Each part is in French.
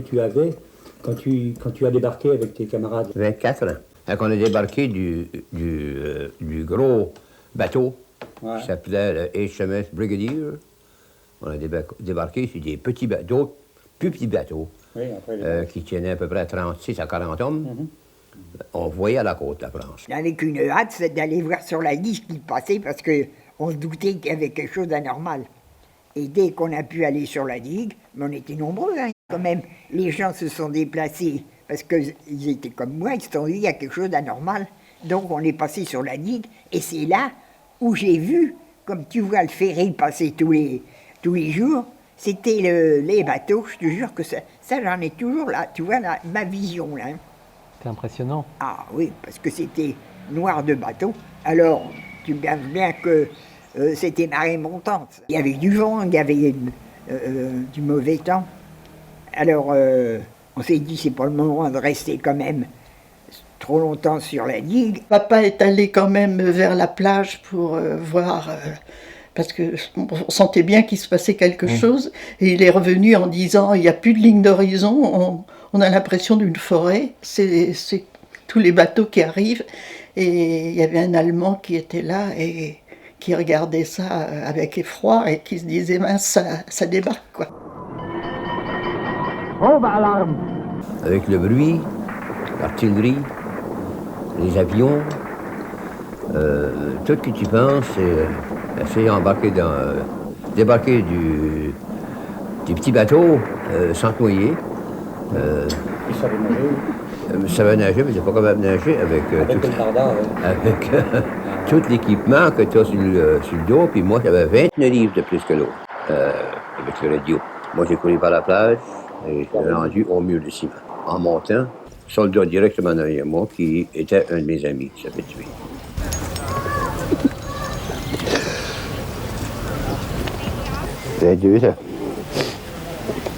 que tu avais quand tu as débarqué avec tes camarades? 24 ans. Quand on a débarqué du gros bateau, qui s'appelait le HMS Brigadier, on a débarqué sur des petits bateaux, plus petits bateaux, qui tenaient à peu près 36 à 40 hommes. On voyait à la côte, la France. Avec une hâte, c'est d'aller voir sur la liste qui passait parce qu'on se doutait qu'il y avait quelque chose d'anormal. Et dès qu'on a pu aller sur la digue, mais on était nombreux, hein, quand même. Les gens se sont déplacés parce qu'ils étaient comme moi, ils se sont dit il y a quelque chose d'anormal. Donc on est passé sur la digue et c'est là où j'ai vu, comme tu vois le ferry passer tous les jours, c'était les bateaux, je te jure que ça j'en ai toujours là, tu vois ma vision là. C'est impressionnant. Ah oui, parce que c'était noir de bateaux. Alors, tu penses bien que c'était marée montante. Il y avait du vent, il y avait du mauvais temps. Alors, on s'est dit, c'est pas le moment de rester quand même trop longtemps sur la digue. Papa est allé quand même vers la plage pour voir, parce qu'on sentait bien qu'il se passait quelque chose. Et il est revenu en disant, il n'y a plus de ligne d'horizon, on a l'impression d'une forêt, c'est tous les bateaux qui arrivent. Et il y avait un Allemand qui était là et qui regardait ça avec effroi et qui se disait, mince, ça débarque, quoi. Alarme! Avec le bruit, l'artillerie, les avions, tout ce que tu penses, c'est essayer débarquer du petit bateau sans te noyer. Il savait nager? Je savais nager, mais j'ai pas capable de nager avec tout l'équipement que tu as sur le dos. Puis moi, j'avais 29 livres de plus que l'autre avec le radio. Moi, j'ai couru par la plage et je suis rendu au mur de ciment. En montant, soldat directement derrière moi qui était un de mes amis qui s'est fait tuer. C'est dur, ça.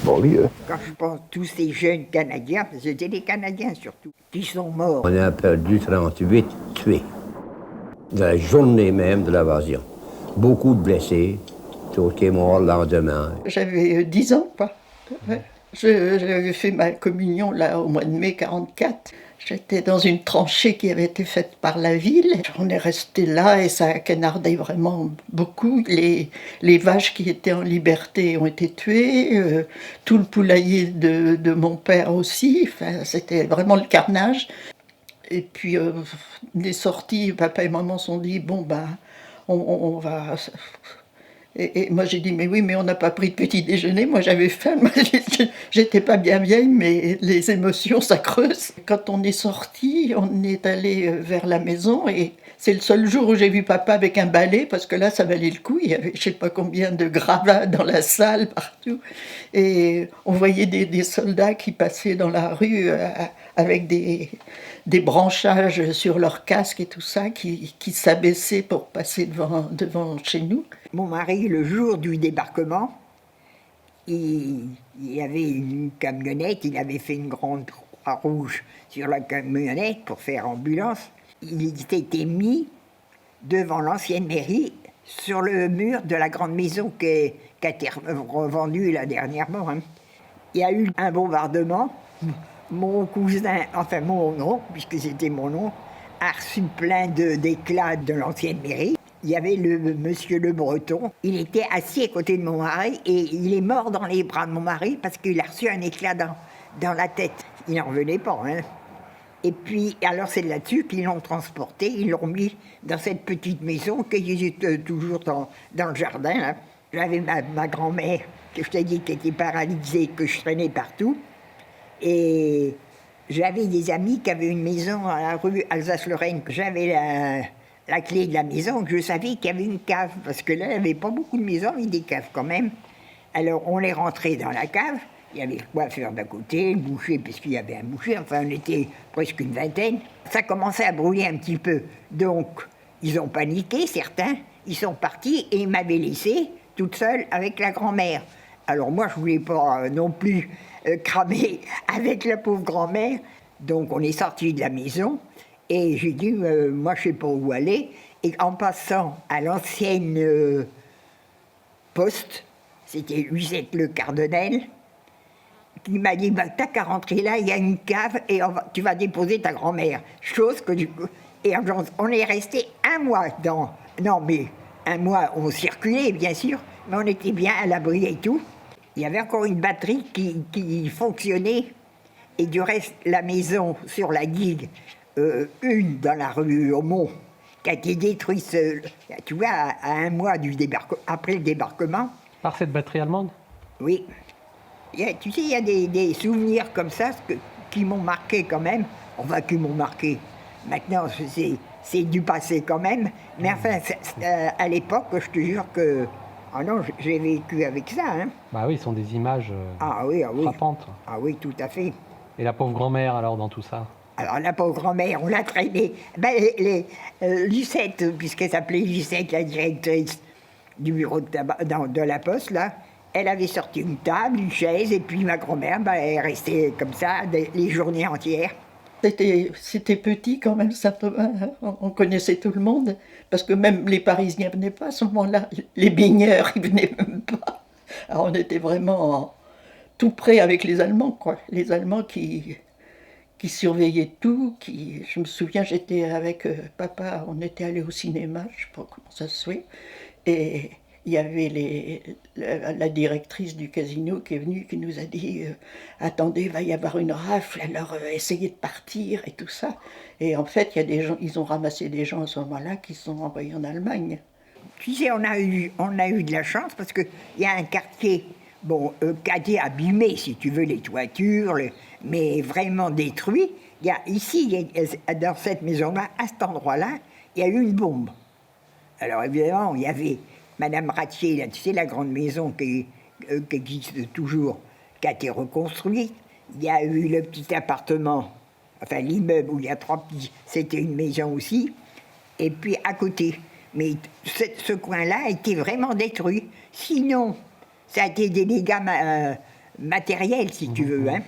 Bon, oui, Quand je pense à tous ces jeunes Canadiens, c'était des Canadiens surtout, qui sont morts. On a perdu 38 tués. De la journée même de l'invasion. Beaucoup de blessés, d'autres qui sont morts le lendemain. J'avais 10 ans, quoi. Ouais. J'avais fait ma communion là au mois de mai 1944. J'étais dans une tranchée qui avait été faite par la ville. On est resté là et ça canardait vraiment beaucoup. Les vaches qui étaient en liberté ont été tuées. Tout le poulailler de mon père aussi. Enfin, c'était vraiment le carnage. Et puis, des sorties, papa et maman se sont dit, bon, ben, on va... Et moi j'ai dit, mais oui, mais on n'a pas pris de petit déjeuner, moi j'avais faim, j'étais pas bien vieille, mais les émotions ça creuse. Quand on est sorti, on est allé vers la maison et c'est le seul jour où j'ai vu papa avec un balai, parce que là ça valait le coup, il y avait je sais pas combien de gravats dans la salle, partout. Et on voyait des soldats qui passaient dans la rue avec des branchages sur leur casque et tout ça, qui s'abaissaient pour passer devant chez nous. Mon mari, le jour du débarquement, il y avait une camionnette, il avait fait une grande croix rouge sur la camionnette pour faire ambulance. Il était mis devant l'ancienne mairie, sur le mur de la grande maison qui a été revendue là dernièrement. Hein. Il y a eu un bombardement. Mon cousin, enfin mon oncle, puisque c'était mon oncle, a reçu plein d'éclats de l'ancienne mairie. Il y avait le monsieur Le Breton. Il était assis à côté de mon mari et il est mort dans les bras de mon mari parce qu'il a reçu un éclat dans la tête. Il n'en revenait pas. Hein. Et puis, alors c'est là-dessus qu'ils l'ont transporté. Ils l'ont mis dans cette petite maison qui est toujours dans le jardin. Là. J'avais ma grand-mère, que je t'ai dit, qui était paralysée, que je traînais partout. Et j'avais des amis qui avaient une maison à la rue Alsace-Lorraine. J'avais la clé de la maison, que je savais qu'il y avait une cave, parce que là, il n'y avait pas beaucoup de maisons, mais des caves quand même. Alors, on est rentré dans la cave, il y avait le coiffeur d'à côté, le boucher, puisqu'il y avait un boucher, enfin, on était presque une vingtaine. Ça commençait à brouiller un petit peu. Donc, ils ont paniqué, certains, ils sont partis et ils m'avaient laissé toute seule avec la grand-mère. Alors, moi, je ne voulais pas non plus cramer avec la pauvre grand-mère, donc on est sorti de la maison. Et j'ai dit, moi, je ne sais pas où aller. Et en passant à l'ancienne poste, c'était Lucette Le Cardonnel, qui m'a dit, bah, t'as qu'à rentrer là, il y a une cave et tu vas déposer ta grand-mère. Chose que du coup... Et on est resté un mois dans... Non, mais un mois, on circulait, bien sûr, mais on était bien à l'abri et tout. Il y avait encore une batterie qui fonctionnait. Et du reste, la maison sur la digue, une dans la rue Aumont, qui a été détruite, tu vois, à un mois après le débarquement. Par cette batterie allemande? Oui. Tu sais, il y a des souvenirs comme ça qui m'ont marqué quand même. Enfin, qui m'ont marqué. Maintenant, c'est du passé quand même. Mais enfin, à l'époque, je te jure que... Ah non, j'ai vécu avec ça. Hein. Bah oui, ce sont des images oui. frappantes. Ah oui, tout à fait. Et la pauvre grand-mère, alors, dans tout ça? Alors, la pauvre grand-mère, on l'a traînée. Ben, Lucette, puisqu'elle s'appelait Lucette, la directrice du bureau de la poste, là, elle avait sorti une table, une chaise, et puis ma grand-mère, ben, elle restait comme ça les journées entières. C'était petit quand même, Saint-Aubin, hein. On connaissait tout le monde, parce que même les Parisiens ne venaient pas à ce moment-là, les baigneurs, ils ne venaient même pas. Alors on était vraiment tout près avec les Allemands, quoi. Les Allemands qui surveillaient tout, je me souviens, j'étais avec papa, on était allés au cinéma, je ne sais pas comment ça se fait, et il y avait la directrice du casino qui est venue, qui nous a dit attendez, il va y avoir une rafle, alors essayez de partir et tout ça. Et en fait, il y a des gens, ils ont ramassé des gens à ce moment-là qui se sont envoyés en Allemagne. Tu sais, on a eu de la chance parce qu'il y a un quartier, qui a été abîmé, si tu veux, les toitures, mais vraiment détruit. Ici, dans cette maison-là, à cet endroit-là, il y a eu une bombe. Alors évidemment, il y avait Madame Ratier, là, tu sais, la grande maison qui existe toujours, qui a été reconstruite. Il y a eu le petit appartement, enfin l'immeuble où il y a 3 petits, c'était une maison aussi. Et puis à côté. Mais ce coin-là a été vraiment détruit. Sinon, ça a été des dégâts matériels, si tu veux, hein.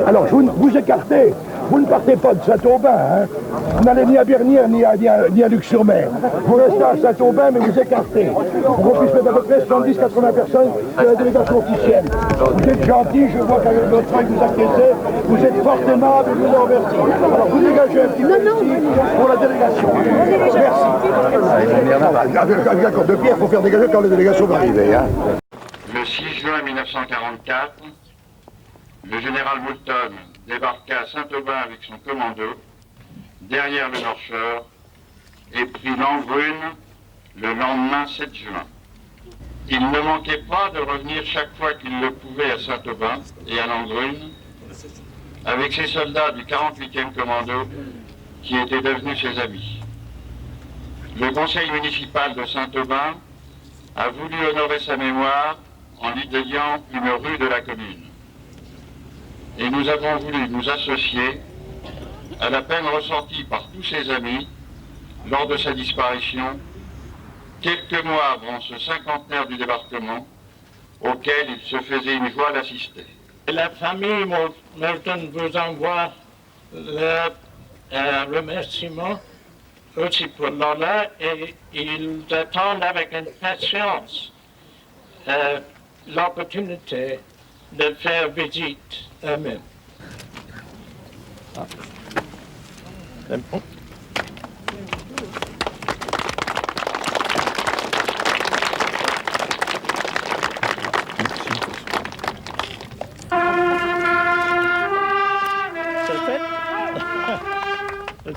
Alors, vous écartez, vous ne partez pas de Saint-Aubin, hein. Vous n'allez ni à Bernières, ni à Luc-sur-Mer. Vous restez à Saint-Aubin, mais vous écartez. Pour qu'on puisse mettre à peu près 70-80 personnes de la délégation officielle. Vous êtes gentil, je vois qu'avec votre feuille vous acquiescez, vous êtes fort aimable, je vous en remercie. Alors, vous dégagez un petit peu ici pour la délégation. Merci. Avec l'accord de Pierre, il faut faire dégager quand la délégation va arriver, hein. Le 6 juin 1944, le général Moulton débarqua à Saint-Aubin avec son commando, derrière le Nord-Shore, et prit Langrune le lendemain 7 juin. Il ne manquait pas de revenir chaque fois qu'il le pouvait à Saint-Aubin et à Langrune, avec ses soldats du 48e commando qui étaient devenus ses amis. Le conseil municipal de Saint-Aubin a voulu honorer sa mémoire en lui dédiant une rue de la commune. Et nous avons voulu nous associer à la peine ressentie par tous ses amis lors de sa disparition, quelques mois avant ce cinquantenaire du débarquement, auquel il se faisait une joie d'assister. La famille Moulton vous envoie le remerciement aussi pour Lola et ils attendent avec impatience l'opportunité de faire visite eux-mêmes. C'est bon. C'est fait? Ok.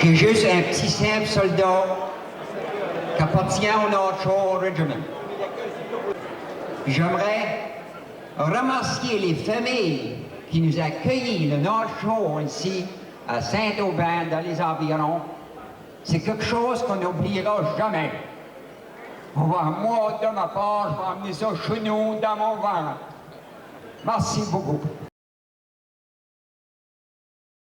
suis juste un petit simple soldat qui appartient au North Shore Regiment. J'aimerais remercier les familles qui nous accueillent le North Shore ici, à Saint-Aubin, dans les environs. C'est quelque chose qu'on n'oubliera jamais. Moi, de ma part, je vais emmener ça chez nous, dans mon ventre. Merci beaucoup.